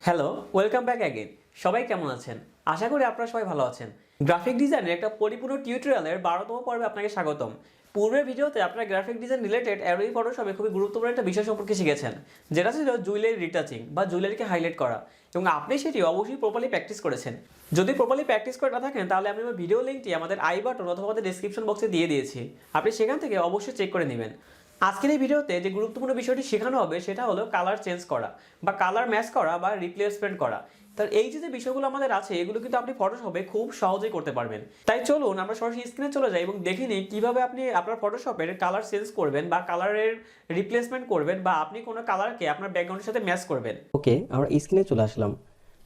Hello, welcome back again. সবাই কেমন আছেন? আশা করি আপনারা সবাই ভালো আছেন। গ্রাফিক ডিজাইনের একটা পরিপূর্ণ টিউটোরিয়ালের ১২তম পর্বে আপনাকে স্বাগতম। পূর্বের ভিডিওতে আপনারা গ্রাফিক ডিজাইন রিলেটেড অ্যাডোবি ফটোশপে খুবই গুরুত্বপূর্ণ একটা বিষয় সম্পর্কে শিখেছেন, যেটা ছিল জুয়েলারি রিটাচিং বা জুয়েলারিকে হাইলাইট করা, এবং আপনি সেটি অবশ্যই প্রপারলি প্র্যাকটিস করেছেন। যদি প্রপারলি প্র্যাকটিস করে না থাকেন তাহলে আমি আমার ভিডিও লিঙ্কটি আমাদের আই বাটন অথবা আমাদের ডেসক্রিপশন বক্সে দিয়ে দিয়েছি, আপনি সেখান থেকে অবশ্যই চেক করে নেবেন। আজকের এই ভিডিওতে যে গুরুত্বপূর্ণ বিষয়টি শেখানো হবে সেটা হলো কালার চেঞ্জ করা বা কালার ম্যাচ করা বা রিপ্লেসমেন্ট করা। তার এই যে বিষয়গুলো আমাদের আছে এগুলো কিন্তু আপনি ফটোশপে খুব সহজেই করতে পারবেন। তাই চলুন আমরা সরাসরি স্ক্রিনে চলে যাই এবং দেখে নিই কীভাবে আপনি আপনার ফটোশপের কালার চেঞ্জ করবেন বা কালারের রিপ্লেসমেন্ট করবেন বা আপনি কোনো কালারকে আপনার ব্যাকগ্রাউন্ডের সাথে ম্যাচ করবেন। ওকে, আমরা স্ক্রিনে চলে আসলাম।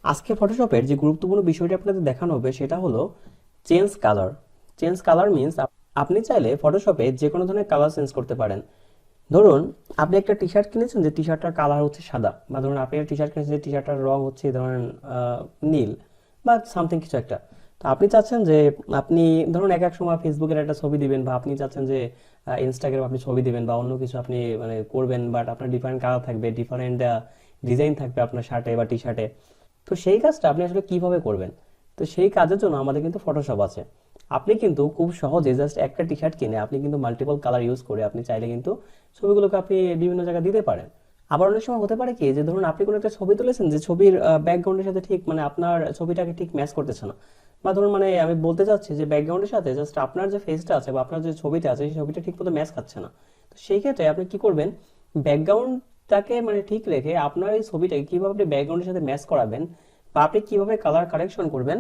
আজকে ফটোশপের যে গুরুত্বপূর্ণ বিষয়টি আপনাদের দেখানো হবে সেটা হলো change colour. Change colour means আপনি চাইলে ফটোশপে যে কোনো ধরনের কালার চেঞ্জ করতে পারেন। ধরুন আপনি একটা টি শার্ট কিনেছেন, যে টি শার্টটার কালার হচ্ছে সাদা, বা ধরুন আপনি একটা টি শার্ট কিনেছেন যে টি শার্টটার রং হচ্ছে ধরেন নীল বা সামথিং কিছু একটা। তো আপনি চাচ্ছেন যে আপনি ধরুন এক এক সময় ফেসবুকের একটা ছবি দিবেন, বা আপনি চাচ্ছেন যে ইনস্টাগ্রামে আপনি ছবি দিবেন বা অন্য কিছু আপনি মানে করবেন, বাট আপনার ডিফারেন্ট কালার থাকবে, ডিফারেন্ট ডিজাইন থাকবে আপনার শার্টে বা টি শার্টে। তো সেই কাজটা আপনি আসলে কিভাবে করবেন? তো সেই কাজের জন্য আমাদের কিন্তু ফটোশপ আছে। আপনি কিন্তু খুব সহজে জাস্ট একটা টি শার্ট কিনে আপনি কিন্তু মাল্টিপল কালার ইউজ করে আপনি চাইলে কিন্তু ছবিগুলোকে আপনি বিভিন্ন জায়গায় দিতে পারেন। আবার অনেক সময় হতে পারে কি, যে ধরুন আপনি কোনো একটা ছবি তুলেছেন যে ছবির ব্যাকগ্রাউন্ডের সাথে ঠিক মানে আপনার ছবিটাকে ঠিক ম্যাচ করতেছে না, বা ধরুন মানে আমি বলতে চাচ্ছি যে ব্যাকগ্রাউন্ডের সাথে জাস্ট আপনার যে ফেসটা আছে বা আপনার যে ছবিটা আছে সেই ছবিটা ঠিক মতো ম্যাচ খাচ্ছে না। তো সেই ক্ষেত্রে আপনি কি করবেন, ব্যাকগ্রাউন্ডটাকে মানে ঠিক রেখে আপনার এই ছবিটাকে কিভাবে আপনি ব্যাকগ্রাউন্ডের সাথে ম্যাচ করাবেন, বা আপনি কিভাবে কালার কারেকশন করবেন,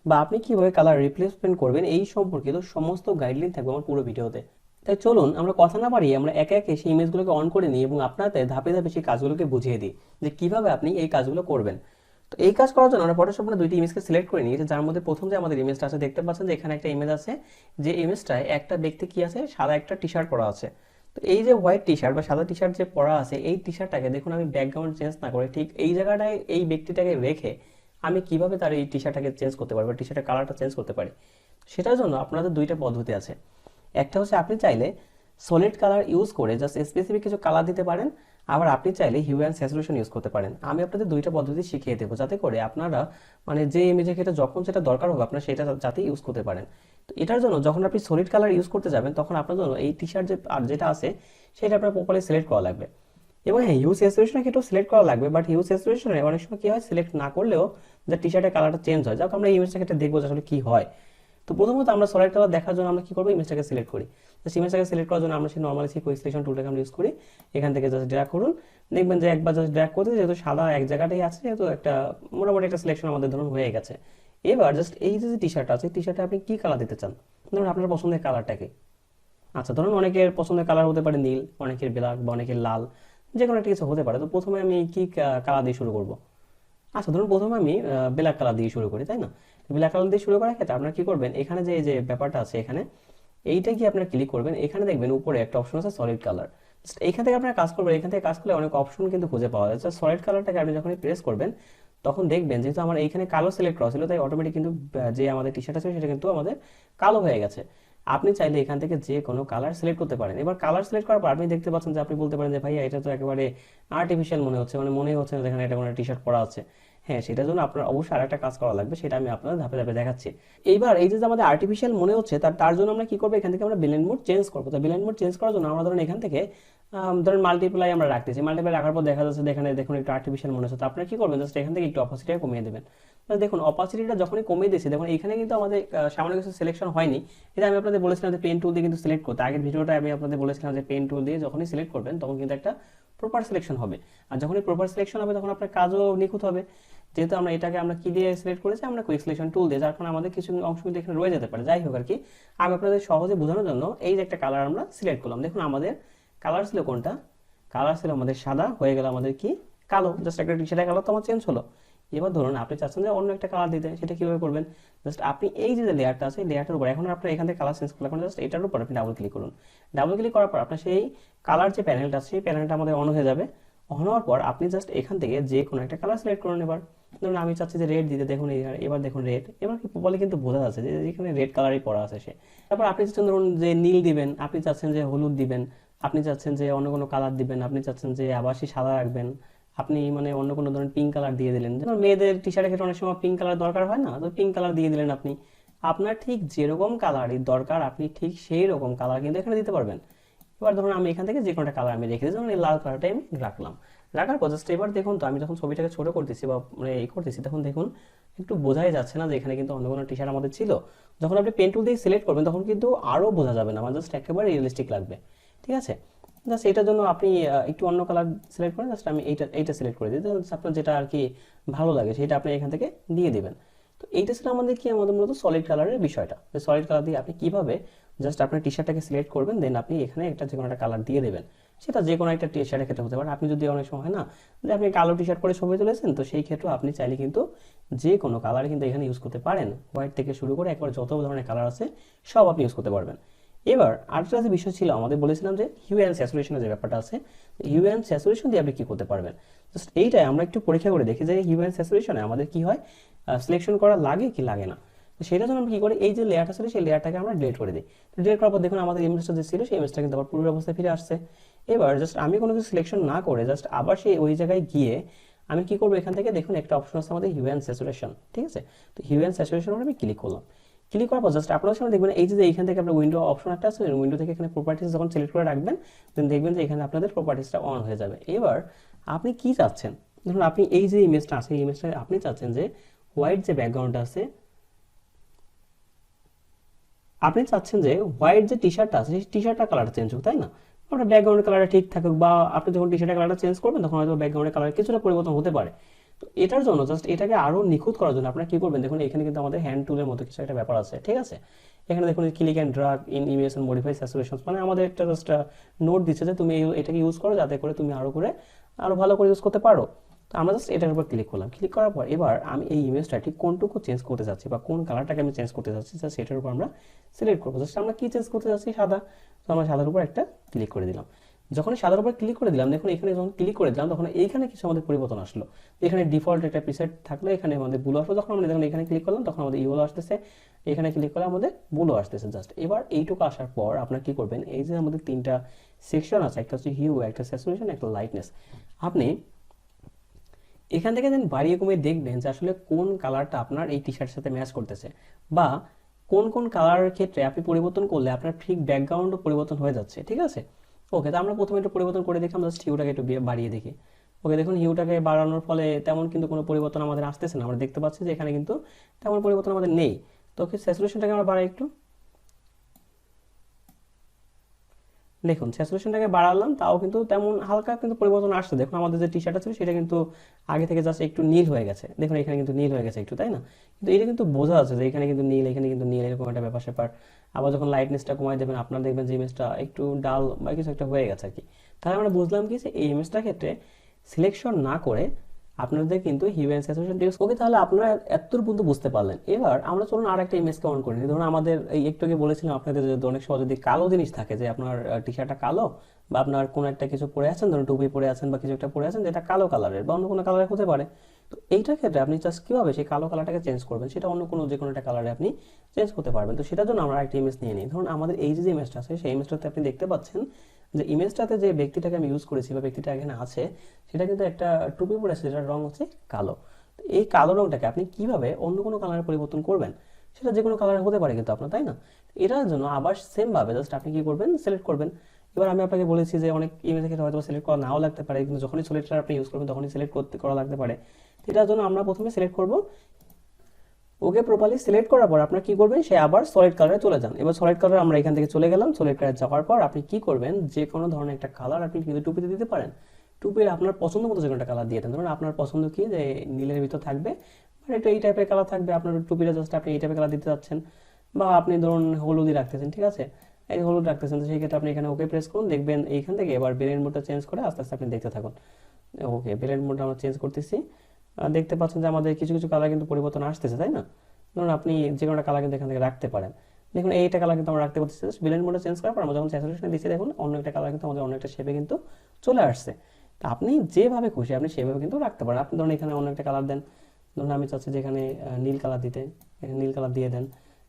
বা আপনি কিভাবে কালার রিপ্লেসমেন্ট করবেন, এই সম্পর্কিত সমস্ত গাইডলাইন থাকবে আমার পুরো ভিডিওতে। তাই চলুন আমরা কথা না বাড়িয়ে আমরা একে একে সেই ইমেজগুলোকে অন করে নিই এবং আপনাদের ধাপে ধাপে সেই কাজগুলোকে বুঝিয়ে দিই যে কিভাবে আপনি এই কাজগুলো করবেন। তো এই কাজ করার জন্য আমরা ফটোশপে দুইটি ইমেজকে সিলেক্ট করে নিয়েছি, যার মধ্যে প্রথম যে আমাদের ইমেজটা আছে দেখতে পাচ্ছেন যে এখানে একটা ইমেজ আছে, যে ইমেজটায় একটা ব্যক্তি কি আছে, সাদা একটা টি শার্ট পরা আছে। তো এই যে হোয়াইট টি শার্ট বা সাদা টি শার্ট যে পরা আছে এই টি শার্টটাকে দেখুন আমি ব্যাকগ্রাউন্ড চেঞ্জ না করে ঠিক এই জায়গাটায় এই ব্যক্তিটাকে রেখে আমি কিভাবে তার এই টি শার্টটাকে চেঞ্জ করতে পারি বা টি শার্টের কালারটা চেঞ্জ করতে পারি। সেটার জন্য আপনাদের দুইটা পদ্ধতি আছে। একটা হচ্ছে আপনি চাইলে সলিড কালার ইউজ করে জাস্ট স্পেসিফিক কিছু কালার দিতে পারেন, আবার আপনি চাইলে হিউ অ্যান্ড স্যাচুরেশন ইউজ করতে পারেন। আমি আপনাদের দুইটা পদ্ধতি শিখিয়ে দেবো যাতে করে আপনারা মানে যে ইমেজের ক্ষেত্রে যখন সেটা দরকার হবে আপনারা সেটা যাতে ইউজ করতে পারেন। তো এটার জন্য যখন আপনি সলিড কালার ইউজ করতে যাবেন তখন আপনার জন্য এই টি শার্ট যে আর যেটা আছে সেটা আপনার প্রপারলি সিলেক্ট করা লাগবে। এবং হ্যাঁ, হিউ স্যাচুরেশনের ক্ষেত্রেও সিলেক্ট করা লাগবে, বাট হিউ স্যাচুরেশনে অনেক সময় কি হয়, সিলেক্ট না করলেও যে টি শার্টের কালারটা চেঞ্জ হয়। যাক আমরা এই ইমেজটার ক্ষেত্রে দেখবো যে আসলে কি হয়। তো প্রথমত আমরা সলিড কালার দেখার জন্য আমরা কি করবো, ইমেজটাকে সিলেক্ট করি। তো ইমেজটাকে সিলেক্ট করার জন্য আমরা সেই নর্মালি সেই কুইক সিলেকশন টুলটাকে আমরা ইউজ করি। এখান থেকে জাস্ট ড্র্যাগ করুন, দেখবেন যে একবার জাস্ট ড্র্যাগ করতে যেহেতু সাদা এক জায়গাটাই আছে, যেহেতু একটা মোটামুটি একটা সিলেকশন আমাদের ধরুন হয়ে গেছে। এবার জাস্ট এই যে টি শার্ট আছে টি শার্টে আপনি কি কালার দিতে চান, ধরুন আপনার পছন্দের কালারটাকে। আচ্ছা, ধরুন অনেকের পছন্দের কালার হতে পারে নীল, অনেকের ব্ল্যাক বা অনেকের লাল, যে কোনো একটা কিছু হতে পারে। তো প্রথমে আমি কি কালার দিয়ে শুরু করব? আচ্ছা, ধরুন প্রথমে আমি ব্ল্যাক কালার দিয়ে শুরু করি, তাই না? ব্ল্যাক কালার দিয়ে শুরু করার ক্ষেত্রে আপনারা কি করবেন, এখানে যে এই যে ব্যাপারটা আছে এখানে এইটা কি আপনারা ক্লিক করবেন, এখানে দেখবেন উপরে একটা অপশন আছে সলিড কালার। এখান থেকে আপনারা কাজ করবেন, এখান থেকে কাজ করলে অনেক অপশন কিন্তু খুঁজে পাওয়া যায়। সলিড কালারটাকে আপনি যখন প্রেস করবেন তখন দেখবেন যেহেতু আমার এইখানে কালো সিলেক্ট করা ছিল তাই অটোমেটিক কিন্তু যে আমাদের টি শার্ট আছে সেটা কিন্তু আমাদের কালো হয়ে গেছে। আপনি চাইলে এখান থেকে যে কোনো কালার সিলেক্ট করতে পারেন। এবার কালার সিলেক্ট করার পর আপনি দেখতে পাচ্ছেন যে আপনি বলতে পারেন যে ভাইয়া এটা তো একেবারে আর্টিফিশিয়াল মনে হচ্ছে, মানে মনে হচ্ছে না যেখানে এটা কোনো টি শার্ট পরা আছে। হ্যাঁ, সেটার জন্য আপনার অবশ্যই আরেকটা কাজ করা লাগবে, সেটা আমি আপনাদের ধাপে ধাপে দেখাচ্ছি। এইবার এই যে আমাদের আর্টিফিশিয়াল মনে হচ্ছে তার জন্য আমরা কি করবো, এখান থেকে আমরা ব্লেন্ড মোড চেঞ্জ করবো। তো ব্লেন্ড মোড চেঞ্জ করার জন্য আমরা ধরুন এখান থেকে ধরুন মাল্টিপ্লাই আমরা রাখতেছি। মাল্টিপ্লাই রাখার পর দেখা যাচ্ছে এখানে দেখুন একটু আর্টিফিশিয়াল মনে হচ্ছে। তো আপনারা কি করবেন, জাস্ট এখান থেকে একটু অপাসিটিটা কমিয়ে দেবেন। দেখুন অপাসিটিটা যখনই কমিয়ে দিয়েছি দেখুন এখানে কিন্তু আমাদের সামান্য কিছু সিলেকশন হয়নি। এটা আমি আপনাদের বলেছিলাম যে পেন টুল দিয়ে কিন্তু সিলেক্ট করতে। আগের ভিডিওটা আমি আপনাদের বলেছিলাম যে পেন টুল দিয়ে যখনই সিলেক্ট করবেন তখন কিন্তু একটা প্রপার সিলেকশন হবে। আর যখনই প্রপার সিলেকশন হবে তখন আপনার কাজও নিখুঁত হবে। যেহেতু আমরা এটাকে আমরা কি দিয়ে সিলেক্ট করেছি, আমরা কুইক সিলেকশন টুল দিয়ে, যার কারণে আমাদের কিছু অংশ কিন্তু এখানে রয়ে যেতে পারে। যাই হোক আর কি, আমি আপনাদের সহজে বোঝানোর জন্য এই যে একটা কালার আমরা সিলেক্ট করলাম। দেখুন আমাদের কালার ছিল কোনটা, কালার ছিল আমাদের সাদা, হয়ে গেল আমাদের কি কালো। জাস্ট একটা টি শার্টের কালার তো আমার চেঞ্জ হলো। এবার ধরুন আপনি চাচ্ছেন যে অন্য একটা কালার দিতে, সেটা কিভাবে করবেন, জাস্ট আপনি এই যে লেয়ারটা আছে এই লেয়ারটার উপর এখন আপনার এখান থেকে কালার চেঞ্জ করলে এখন জাস্ট এটার উপর আপনি ডাবল ক্লিক করুন। ডাবল ক্লিক করার পর আপনার সেই কালার যে প্যানেলটা আছে সেই প্যানেলটা আমাদের অন হয়ে যাবে। অন হওয়ার পর আপনি জাস্ট এখান থেকে যে কোনো একটা কালার সিলেক্ট করুন। এবার ধরুন আমি চাচ্ছি যে রেড দিতে, দেখুন এবার দেখুন রেড। এবার কি বলে কিন্তু বোঝা যাচ্ছে যে এখানে রেড কালারই পড়া আছে সে। তারপর আপনি চাচ্ছেন ধরুন যে নীল দিবেন, আপনি চাচ্ছেন যে হলুদ দিবেন, আপনি চাচ্ছেন যে অন্য কোনো কালার দিবেন, আপনি চাচ্ছেন যে আবার সেই সাদা রাখবেন, আপনি মানে অন্য কোনো ধরনের পিঙ্ক কালার দিয়ে দিলেন, যেমন মেয়েদের টি শার্টের ক্ষেত্রে অনেক সময় পিঙ্ক কালার দরকার হয় না, তো পিঙ্ক কালার দিয়ে দিলেন আপনি। আপনার ঠিক যেরকম কালারই দরকার আপনি ঠিক সেই রকম কালার কিন্তু এখানে দিতে পারবেন। এবার ধরুন আমি এখান থেকে যে কোনো একটা কালার আমি রেখে দিই, যেমন এই লাল কালারটাই আমি রাখলাম। রাখার পর জাস্ট এবার দেখুন তো আমি যখন ছবিটাকে ছোট করতেছি বা মানে এই করতেছি, তখন দেখুন একটু বোঝাই যাচ্ছে না যে এখানে কিন্তু অন্য কোনো টি শার্ট আমাদের ছিল। যখন আপনি পেন টুল দিয়ে সিলেক্ট করবেন তখন কিন্তু আরও বোঝা যাবে না, আমার জাস্ট একেবারে রিয়েলিস্টিক লাগবে। ঠিক আছে, জাস্ট এটার জন্য আপনি একটু অন্য কালার সিলেক্ট করেন, জাস্ট আমি এইটা সিলেক্ট করে দিই, জাস্ট আপনার যেটা আর কি ভালো লাগে সেটা আপনি এখান থেকে দিয়ে দিবেন। তো এইটা ছিল আমাদের কি, আমাদের মূলত সলিড কালারের বিষয়টা। সলিড কালার দিয়ে আপনি কিভাবে জাস্ট আপনার টি শার্টটাকে সিলেক্ট করবেন, দেন আপনি এখানে একটা যে কোনো একটা কালার দিয়ে দেবেন। সেটা যে কোনো একটা টি শার্টের ক্ষেত্রে হতে পারে। আপনি যদি অনেক সময় হয় না যে আপনি কালো টি শার্ট পরে ছবি তুলেছেন, তো সেই ক্ষেত্রে আপনি চাইলে কিন্তু যে কোনো কালার কিন্তু এখানে ইউজ করতে পারেন। হোয়াইট থেকে শুরু করে একবার যত ধরনের কালার আছে সব আপনি ইউজ করতে পারবেন। এবার আরেকটা যে বিষয় ছিল, আমাদের বলেছিলাম যে হিউ অ্যান্ড স্যাচুরেশনের যে ব্যাপারটা আছে, হিউ অ্যান্ড স্যাচুরেশন দিয়ে আপনি কি করতে পারবেন। জাস্ট এইটাই আমরা একটু পরীক্ষা করে দেখি যে হিউ অ্যান্ড স্যাচুরেশনে আমাদের কি হয়, সিলেকশন করা লাগে কি লাগে না। তো সেটার জন্য আমরা কি করি, এই যে লেয়ারটা ছিল সেই লেয়ারটাকে আমরা ডিলিট করে দিই। ডিলিট করার পর দেখুন আমাদের ইমেজটা যে ছিল সেই ইমেজটা কিন্তু আবার পূর্বের অবস্থায় ফিরে আসছে। এবার জাস্ট আমি কোনো কিছু সিলেকশন না করে জাস্ট আবার সেই ওই জায়গায় গিয়ে আমি কি করবো, এখান থেকে দেখুন একটা অপশন আছে আমাদের হিউ অ্যান্ড স্যাচুরেশন। ঠিক আছে, তো হিউ অ্যান্ড স্যাচুরেশন আমি ক্লিক করলাম। ক্লিক করার পর জাস্ট আপনার সামনে দেখবেন এই যে এইখান থেকে আপনার উইন্ডো অপশন একটা আছে, উইন্ডো থেকে এখানে প্রপার্টিস যখন সিলেক্ট করে রাখবেন দেন দেখবেন যে এখানে আপনাদের প্রপার্টিসটা অন হয়ে যাবে। এবার আপনি কি চাচ্ছেন, ধরুন আপনি এই যে ইমেজটা আছে এই ইমেজটা আপনি চাচ্ছেন যে হোয়াইট যে ব্যাকগ্রাউন্ডটা আছে, আপনি চাচ্ছেন যে হোয়াইট যে টি শার্টটা আছে সেই টি শার্টটার কালারটা চেঞ্জ হোক, তাই না? আপনার ব্যাকগ্রাউন্ডের কালারটা ঠিক থাকুক, বা আপনি যখন টি শার্টের কালারটা চেঞ্জ করবেন তখন হয়তো ব্যাকগ্রাউন্ডের কালার কিছুটা পরিবর্তন হতে পারে। তো এটার জন্য জাস্ট এটাকে আরো নিখুঁত করার জন্য আপনারা কি করবেন, দেখুন এখানে কিন্তু আমাদের হ্যান্ড টুলের মতো কিছু একটা ব্যাপার আছে। ঠিক আছে, এখানে দেখুন click and drag in image and modify saturation, মানে আমাদের একটা জাস্ট নোট দিচ্ছে যে তুমি এটাকে ইউজ করো যাতে করে তুমি আরো ভালো করে ইউজ করতে পারো। তো আমরা জাস্ট এটার উপর ক্লিক করলাম। ক্লিক করার পর এবার আমি এই ইমেজটা ঠিক কোনটুকু চেঞ্জ করতে চাচ্ছি বা কোন কালারটাকে আমি চেঞ্জ করতে চাচ্ছি জাস্ট সেটার উপর আমরা সিলেক্ট করবো। জাস্ট আমরা কি চেঞ্জ করতে চাচ্ছি, সাদা, তো আমরা সাদার উপর একটা ক্লিক করে দিলাম। যখন সাদার উপর ক্লিক করে দিলাম দেখুন এখানে যখন ক্লিক করে দিলাম তখন এইখানে কিছু আমাদের পরিবর্তন আসলো। এখানে ডিফল্ট একটা প্রিসেট থাকলে এখানে আমাদের ব্লু আসলো, যখন আমরা দেখুন এখানে ক্লিক করলাম তখন আমাদের ইয়েলো আসতেছে, এখানে ক্লিক করলে আমাদের ব্লু আসতেছে। জাস্ট এবার এইটুকু আসার পর আপনারা কি করবেন, এই যে আমাদের তিনটা সেকশন আছে, একটা হচ্ছে হিউ, একটা স্যাচুরেশন, একটা লাইটনেস, আপনি এখান থেকে দেন বাড়িয়ে কমিয়ে দেখবেন যে আসলে কোন কালারটা আপনার এই টি শার্টের সাথে ম্যাচ করতেছে, বা কোন কোন কালারের ক্ষেত্রে আপনি পরিবর্তন করলে আপনার ঠিক ব্যাকগ্রাউন্ডও পরিবর্তন হয়ে যাচ্ছে। ঠিক আছে, ওকে, তো আমরা প্রথমে একটু পরিবর্তন করে দেখি, আমরা জাস্ট হিউটাকে একটু বাড়িয়ে দেখি। ওকে, দেখুন হিউটাকে বাড়ানোর ফলে তেমন কিন্তু কোনো পরিবর্তন আমাদের আসতেছে না, আমরা দেখতে পাচ্ছি যে এখানে কিন্তু তেমন পরিবর্তন আমাদের নেই। তো ওকে, স্যাচুরেশনটাকে আমরা বাড়াই একটু, দেখুন স্যাচুরেশনটাকে বাড়ালাম তাও কিন্তু তেমন হালকা কিন্তু পরিবর্তন আসছে। দেখুন আমাদের যে টি শার্টটা ছিল সেটা কিন্তু আগে থেকে জাস্ট একটু নীল হয়ে গেছে, দেখুন এখানে কিন্তু নীল হয়ে গেছে একটু, তাই না? কিন্তু এটা কিন্তু বোঝা যাচ্ছে যে এখানে কিন্তু নীল, এখানে কিন্তু নীল, এরকম একটা ব্যাপার স্যাপার। আবার যখন লাইটনেসটা কমাই দেবেন আপনারা দেখবেন যে ইমেজটা একটু ডাল বা কিছু একটা হয়ে গেছে আর কি। তাহলে আমরা বুঝলাম কি যে এই ইমেজটার ক্ষেত্রে সিলেকশন না করে আপনাদের কিন্তু হিউ অ্যান্ড স্যাচুরেশন ইউজ। ওকে, তাহলে আপনারা এতদূর পর্যন্ত বুঝতে পারলেন। এবার আমরা চলুন আর একটা ইমেজকে অন করি। ধরুন আমাদের এই একটু আগে বলেছিলাম আপনাদের যে অনেক সময় যদি কালো জিনিস থাকে, যে আপনার টি শার্টটা কালো বা আপনার কোনো একটা কিছু পরে আছেন, ধরুন টুপি পরে আছেন বা কিছু একটা পরে আছেন যেটা কালো কালারের বা অন্য কোনো কালারের হতে পারে, তো এইটার ক্ষেত্রে আপনি জাস্ট কীভাবে সেই কালো কালারটাকে চেঞ্জ করবেন, সেটা অন্য কোনো যে কোনো একটা কালারে আপনি চেঞ্জ করতে পারবেন। তো সেটার জন্য আমরা একটা ইমেজ নিয়ে নিই। ধরুন আমাদের এই যে ইমেজটা আছে সেই ইমেজটাতে আপনি দেখতে পাচ্ছেন যে ইমেজটাতে যে ব্যক্তিটাকে আমি ইউজ করেছি বা ব্যক্তিটা এখানে আছে সেটা কিন্তু একটা টুপি পরে আছে যেটার রং হচ্ছে কালো। তো এই কালো রংটাকে আপনি কিভাবে অন্য কোনো কালারে পরিবর্তন করবেন, সেটা যে কোনো কালারে হতে পারে কিন্তু আপনার, তাই না? এটার জন্য আবার সেম ভাবে জাস্ট আপনি কি করবেন, সিলেক্ট করবেন। এবার আমি আপনাকে বলেছি যে অনেক ইমেজের ক্ষেত্রে হয়তো সিলেক্ট করা নাও লাগতে পারে, কিন্তু যখনই সিলেক্টর আপনি ইউজ করবেন তখনই সিলেক্ট করা লাগতে পারে। এটার জন্য আমরা প্রথমে সিলেক্ট করব। ওকে, প্রপারলি সিলেক্ট করার পর আপনারা কি করবেন, সে আবার সলিড কালারে চলে যান। এবার সলিড কালার আমরা এখান থেকে চলে গেলাম। সলিড কালারে যাওয়ার পর আপনি কি করবেন, যে কোনো ধরনের একটা কালার আপনি কিন্তু টুপিতে দিতে পারেন। টুপির আপনার পছন্দ মতো যে কোনো একটা কালার দিয়ে দেন। ধরুন আপনার পছন্দ কি, যে নীলের ভিতর থাকবে মানে একটু এই টাইপের কালার থাকবে, আপনার টুপিটা জাস্ট আপনি এই টাইপের কালার দিতে যাচ্ছেন, বা আপনি ধরুন হলুদই রাখতেছেন। ঠিক আছে, এই হলুদ রাখতেছেন, তো সেই ক্ষেত্রে আপনি এখানে ওকে প্রেস করুন। দেখবেন এইখান থেকে এবার ব্লেন্ড মোডটা চেঞ্জ করে আস্তে আস্তে আপনি দেখতে থাকুন। ওকে, ব্লেন্ড মোডটা আমরা চেঞ্জ করতেছি। দেখতে পাচ্ছেন যে আমাদের কিছু কিছু কালার কিন্তু পরিবর্তন আসতেছে, তাই না? ধরুন আপনি যে কোনো কালার কিন্তু এখান থেকে রাখতে পারেন। দেখুন এইটা কালার কিন্তু আমরা রাখতে পারতেছি। ব্লেন্ড মোডে চেঞ্জ করার পর আমরা যখন স্যাচুরেশনে দিচ্ছি দেখুন অন্য একটা কালার কিন্তু আমাদের অন্য একটা শেপে কিন্তু চলে আসছে। তো আপনি যেভাবে খুশি আপনি সেভাবে কিন্তু রাখতে পারেন। আপনি ধরুন এখানে অন্য একটা কালার দেন, ধরুন আমি চাচ্ছি যে এখানে নীল কালার দিতে, এখানে নীল কালার দিয়ে দেন।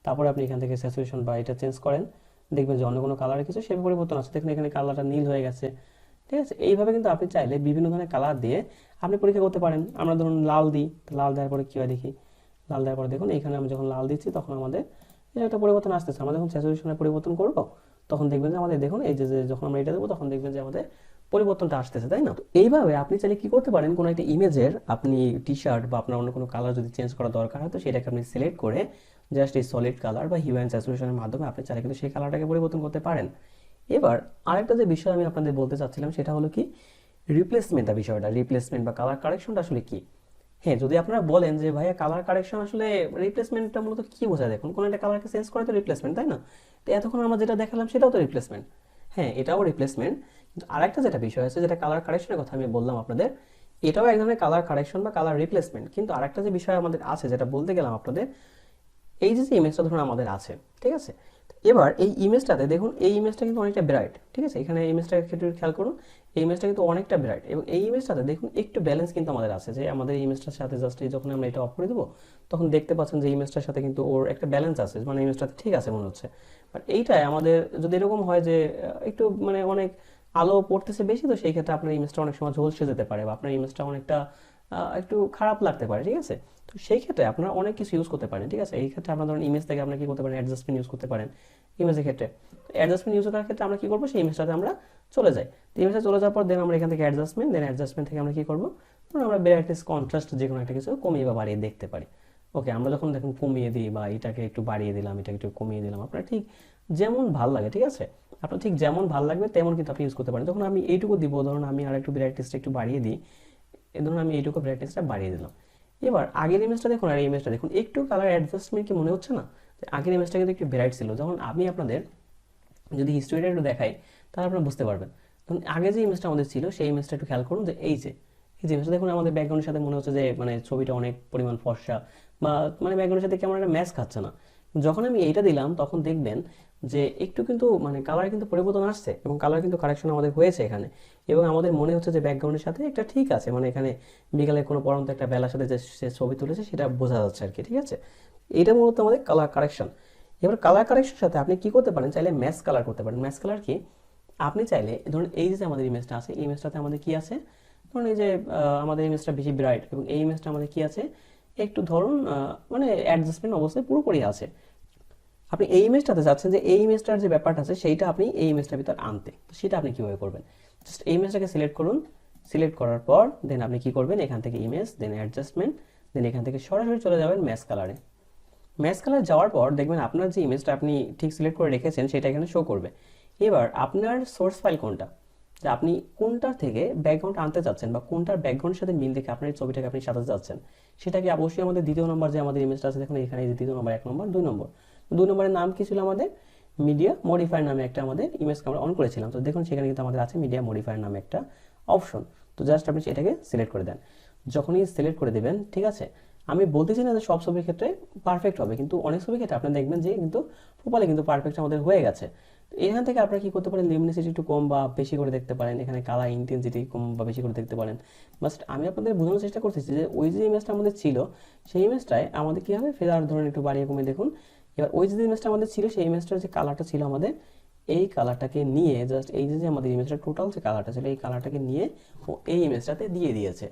তারপরে আপনি এখান থেকে স্যাচুরেশন বা এটা চেঞ্জ করেন, দেখবেন যে অন্য কোনো কালারের কিছু শেপে পরিবর্তন আছে। দেখুন এখানে কালারটা নীল হয়ে গেছে। ঠিক আছে, এইভাবে কিন্তু আপনি চাইলে বিভিন্ন ধরনের কালার দিয়ে আপনি পরীক্ষা করতে পারেন। আমরা ধরুন লাল দিই, তো লাল দেওয়ার পরে কী হয় দেখি, লাল দেওয়ার পরে দেখুন এখানে আমি যখন লাল দিচ্ছি তখন আমাদের এই একটা পরিবর্তন আসতেছে। আমরা যখন স্যাচুরেশনের পরিবর্তন করব তখন দেখবেন যে আমাদের দেখুন এই যে যখন আমরা এটা দেবো তখন দেখবেন যে আমাদের পরিবর্তনটা আসতেছে, তাই না? তো এইভাবে আপনি চাইলে কি করতে পারেন, কোনো একটা ইমেজের আপনি টি শার্ট বা আপনার অন্য কোনো কালার যদি চেঞ্জ করা দরকার হয় তো সেটাকে আপনি সিলেক্ট করে জাস্ট এই সলিড কালার বা হিউ অ্যান্ড স্যাচুরেশনের মাধ্যমে আপনি চাইলে কিন্তু সেই কালারটাকে পরিবর্তন করতে পারেন। এবার আরেকটা যে বিষয় আমি আপনাদের বলতে চাচ্ছিলাম সেটা হলো কি রিপ্লেসমেন্টটা, বিষয়টা রিপ্লেসমেন্ট বা কালার কারেকশনটা আসলে কি। হ্যাঁ, যদি আপনারা বলেন যে ভাইয়া কালার কারেকশন আসলে রিপ্লেসমেন্টটা মূলত কি বোঝায়, দেখুন কোনো একটা কালারকে চেঞ্জ করা তো রিপ্লেসমেন্ট, তাই না? তো এতক্ষণ আমরা যেটা দেখালাম সেটাও তো রিপ্লেসমেন্ট। হ্যাঁ, এটাও রিপ্লেসমেন্ট, কিন্তু আরেকটা যেটা বিষয় আছে যেটা কালার কারেকশনের কথা আমি বললাম আপনাদের, এটাও এক ধরনের কালার কারেকশন বা কালার রিপ্লেসমেন্ট। কিন্তু আরেকটা যে বিষয় আমাদের আছে যেটা বলতে গেলাম আপনাদের, এই যে ইমেজটা ধরুন আমাদের আছে, ঠিক আছে? এবার এই ইমেজটাতে দেখুন এই ইমেজটা কিন্তু অনেকটা ব্রাইট, ঠিক আছে? এখানে ইমেজটার ক্ষেত্রে খেয়াল করুন, এই ইমেজটা কিন্তু অনেকটা ব্রাইট এবং এই ইমেজটাতে দেখুন একটু ব্যালেন্স কিন্তু আমাদের আছে, যে আমাদের এই ইমেজটার সাথে জাস্ট এই যখন আমরা এটা অফ করে দেবো তখন দেখতে পাচ্ছেন যে ইমেজটার সাথে কিন্তু ওর একটা ব্যালেন্স আছে, মানে ইমেজটাতে ঠিক আছে মনে হচ্ছে। বাট এইটাই আমাদের যদি এরকম হয় যে একটু মানে অনেক আলো পড়তেছে বেশি, তো সেই ক্ষেত্রে আপনার ইমেজটা অনেক সময় ঝলসে যেতে পারে বা আপনার ইমেজটা অনেকটা একটু খারাপ লাগতে পারে, ঠিক আছে? তো সেই ক্ষেত্রে আপনারা অনেক কিছু ইউজ করতে পারেন, ঠিক আছে? এই ক্ষেত্রে আপনার ধরুন ইমেজ থেকে আপনারা কি করতে পারেন, অ্যাডজাস্টমেন্ট ইউজ করতে পারেন ইমেজের ক্ষেত্রে। অ্যাডজাস্টমেন্ট ইউজ করার ক্ষেত্রে আমরা কি করবো, সেই ইমেজটাতে আমরা চলে যাই। তো ইমেজটা চলে যাওয়ার পর দেন আমরা এখান থেকে অ্যাডজাস্টমেন্ট থেকে আমরা কি করবো, ধরুন আমরা ব্রাইটনেস কন্ট্রাস্ট যে কোনো একটা কিছু কমিয়ে বা বাড়িয়ে দেখতে পারি। ওকে, আমরা যখন দেখুন কমিয়ে দিই বা এটাকে একটু বাড়িয়ে দিলাম, এটাকে একটু কমিয়ে দিলাম, আপনার ঠিক যেমন ভাল লাগে, ঠিক আছে? আপনার ঠিক যেমন ভাল লাগবে তেমন কিন্তু আপনি ইউজ করতে পারেন। যখন আমি এইটুকু দিব, ধরুন আমি আর একটু ব্রাইটনেসটা একটু বাড়িয়ে দিই, এই ধরুন আমি এইটুকু ব্রাইটনেসটা বাড়িয়ে দিলাম। এবার আগের ইমেজটা দেখুন আর এই ইমেজটা দেখুন, একটু কালার অ্যাডজাস্টমেন্ট কি মনে হচ্ছে না? আগের ইমেজটা কিন্তু একটু ব্রাইট ছিল। যখন আমি আপনাদের যদি হিস্টোরিটা একটু দেখাই তাহলে আপনারা বুঝতে পারবেন। ধরুন আগে যে ইমেজটা আমাদের ছিল সেই ইমেজটা একটু খেয়াল করুন, যে এই যে ইমেজটা দেখুন আমাদের ব্যাকগ্রাউন্ডের সাথে মনে হচ্ছে যে মানে ছবিটা অনেক পরিমাণ ফর্সা বা মানে ব্যাকগ্রাউন্ডের সাথে কেমন একটা ম্যাচ খাচ্ছে না। যখন আমি এইটা দিলাম তখন দেখবেন যে একটু কিন্তু মানে কালার কিন্তু পরিবর্তন আসছে এবং কালার কিন্তু কারেকশন আমাদের হয়েছে এখানে, এবং আমাদের মনে হচ্ছে যে ব্যাকগ্রাউন্ডের সাথে একটা ঠিক আছে, মানে এখানে বিকালে কোনো পড়ন্ত একটা বেলার সাথে যে সে ছবি তুলেছে সেটা বোঝা যাচ্ছে আর কি, ঠিক আছে? এটা মূলত আমাদের কালার কারেকশন। এবার কালার কারেকশনের সাথে আপনি কি করতে পারেন, চাইলে ম্যাচ কালার করতে পারেন। ম্যাচ কালার কি, আপনি চাইলে ধরুন এই যে আমাদের ইমেজটা আছে, এই ইমেজটাতে আমাদের কি আছে, ধরুন এই যে আমাদের ইমেজটা বেশি ব্রাইট এবং এই ইমেজটা আমাদের কি আছে একটু ধরুন মানে অ্যাডজাস্টমেন্ট অবস্থায় পুরোপুরি আছে। আপনি এই ইমেজটাতে চাচ্ছেন যে এই ইমেজটার যে ব্যাপারটা আছে সেইটা আপনি এই ইমেজটার ভিতর আনতে, তো সেটা আপনি কিভাবে করবেন, জাস্ট এই ইমেজটাকে সিলেক্ট করুন। সিলেক্ট করার পর দেন আপনি কি করবেন, এখান থেকে ইমেজ দেন অ্যাডজাস্টমেন্ট দেন এখান থেকে সরাসরি চলে যাবেন ম্যাচ কালারে। ম্যাচ কালার যাওয়ার পর দেখবেন আপনার যে ইমেজটা আপনি ঠিক সিলেক্ট করে রেখেছেন সেটা এখানে শো করবে। এবার আপনার সোর্স ফাইল কোনটা, যে আপনি কোনটার থেকে ব্যাকগ্রাউন্ড আনতে চাচ্ছেন বা কোনটার ব্যাকগ্রাউন্ডের সাথে মিল দেখে আপনার এই ছবিটাকে আপনি সাজাতে চাচ্ছেন, সেটাকে অবশ্যই আমাদের দ্বিতীয় নম্বর যে আমাদের ইমেজটা আছে দেখুন এখানে যে দ্বিতীয় নম্বর, 1 নম্বর, 2 নম্বর। 2 নম্বরের নাম কি ছিল আমাদের, মিডিয়া মডিফায়ার নামে একটা আমাদের ইমেজকে আমরা অন করেছিলাম। তো দেখুন সেখানে কিন্তু আমাদের আছে মিডিয়া মডিফায়ার নামে একটা অপশন। তো জাস্ট আপনি সেটাকে সিলেক্ট করে দেন। যখনই সিলেক্ট করে দেবেন, ঠিক আছে, আমি বলতেছি না যে সব ছবির ক্ষেত্রে পারফেক্ট হবে, কিন্তু অনেক ছবির ক্ষেত্রে আপনি দেখবেন যে কিন্তু প্রপারলি কিন্তু পারফেক্ট আমাদের হয়ে গেছে। তো এখান থেকে আপনারা কি করতে পারেন, লিমিনেসিটি একটু কম বা বেশি করে দেখতে পারেন, এখানে কালার ইন্টেন্সিটি কম বা বেশি করে দেখতে পারেন। বাট আমি আপনাদের বোঝানোর চেষ্টা করতেছি যে ওই যে ইমেজটা আমাদের ছিল সেই ইমেজটায় আমাদের কি হবে, ফেদার ধরুন একটু বাড়িয়ে কমিয়ে দেখুন। এবার ওই যে ইমেজটা আমাদের ছিল সেই ইমেজটার যে কালারটা ছিল আমাদের, এই কালারটাকে নিয়ে জাস্ট এই যে আমাদের ইমেজটা টোটাল যে কালারটা ছিল এই কালারটাকে নিয়ে ও এই ইমেজটাতে দিয়ে দিয়েছে।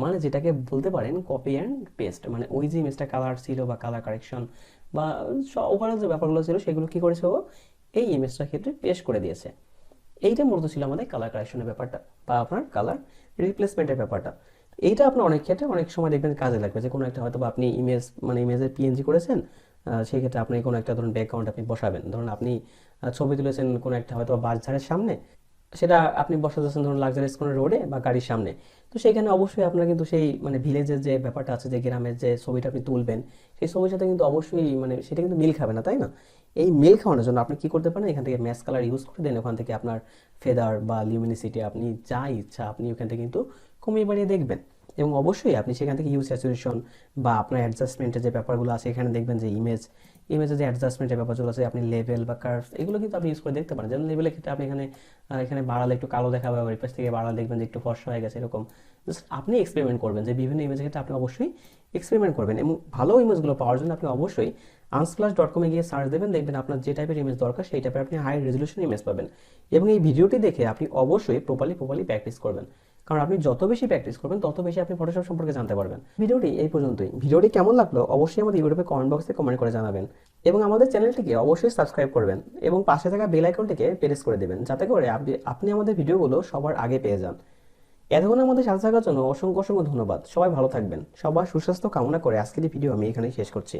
মানে যেটাকে বলতে পারেন কপি অ্যান্ড পেস্ট, মানে ওই যে ইমেজটা কালার ছিল বা কালার কারেকশন বা ওভারঅল যে ব্যাপারগুলো ছিল সেগুলো কি করেছে ও এই ইমেজটার ক্ষেত্রে পেস্ট করে দিয়েছে। এইটা মূলত ছিল আমাদের কালার কারেকশনের ব্যাপারটা বা আপনার কালার রিপ্লেসমেন্টের ব্যাপারটা। এইটা আপনার অনেক ক্ষেত্রে অনেক সময় দেখবেন কাজে লাগবে, যে কোনো একটা হয়তো বা আপনি ইমেজ মানে ইমেজের পিএনজি করেছেন, সেই ক্ষেত্রে আপনি কোনো একটা ধরুন ব্যাকগ্রাউন্ড আপনি বসাবেন, ধরুন আপনি ছবি তুলেছেন কোনো একটা হয়তো বাজারের সামনে, সেটা আপনি বসে যাচ্ছেন ধরুন লাক্সারিয়াস কোনো রোডে বা গাড়ির সামনে। তো সেখানে অবশ্যই আপনার কিন্তু সেই মানে ভিলেজের যে ব্যাপারটা আছে, যে গ্রামের যে ছবিটা আপনি তুলবেন সেই ছবির সাথে কিন্তু অবশ্যই মানে সেটা কিন্তু মিল খাবে না, তাই না? এই মিল খাওয়ানোর জন্য আপনি কি করতে পারেন, এখান থেকে ম্যাচ কালার ইউজ করে দেন, ওখান থেকে আপনার ফেদার বা লিউমিনিসিটি আপনি যা ইচ্ছা আপনি ওখান থেকে কিন্তু কমিয়ে বাড়িয়ে দেখবেন। এবং অবশ্যই আপনি সেখান থেকে ইউজ স্যাচুরেশন বা আপনার অ্যাডজাস্টমেন্টের যে ব্যাপারগুলো আছে এখানে দেখবেন যে ইমেজের যে অ্যাডজাস্টমেন্টের ব্যাপারগুলো আছে, আপনি লেভেল বা কার্ভস এগুলো কিন্তু আপনি ইউজ করে দেখতে পারেন। যেমন লেভেলের ক্ষেত্রে আপনি এখানে বাড়ালে একটু কালো দেখাবে, ওই পাশ থেকে বাড়ালে দেখবেন যে একটু ফর্সা হয়ে গেছে, এরকম জাস্ট আপনি এক্সপেরিমেন্ট করবেন, যে বিভিন্ন ইমেজের ক্ষেত্রে আপনি অবশ্যই এক্সপেরিমেন্ট করবেন। এবং ভালো ইমেজগুলো পাওয়ার জন্য আপনি অবশ্যই unsplash.com-এ গিয়ে সার্চ দেবেন, দেখবেন আপনার যে টাইপের ইমেজ দরকার সেই টাইপের আপনি হাই রেজলিউশন ইমেজ পাবেন। এবং এই ভিডিওটি দেখে আপনি অবশ্যই প্রপারলি প্র্যাকটিস করবেন। কারণ আপনি যত বেশি প্র্যাকটিস করবেন তত বেশি আপনি ফটোশপ সম্পর্কে জানতে পারবেন। ভিডিওটি এই পর্যন্তই। ভিডিওটি কেমন লাগলো অবশ্যই আমাদের ইউটিউবে কমেন্ট বক্সে কমেন্ট করে জানাবেন এবং আমাদের চ্যানেলটিকে অবশ্যই সাবস্ক্রাইব করবেন এবং পাশে থাকা বেল আইকনটিকে প্রেস করে দেবেন, যাতে করে আপনি আমাদের ভিডিওগুলো সবার আগে পেয়ে যান। এতক্ষণ আমাদের সাথে থাকার জন্য অসংখ্য অসংখ্য ধন্যবাদ। সবাই ভালো থাকবেন। সবার সুস্বাস্থ্য কামনা করে আজকের এই ভিডিও আমি এখানেই শেষ করছি।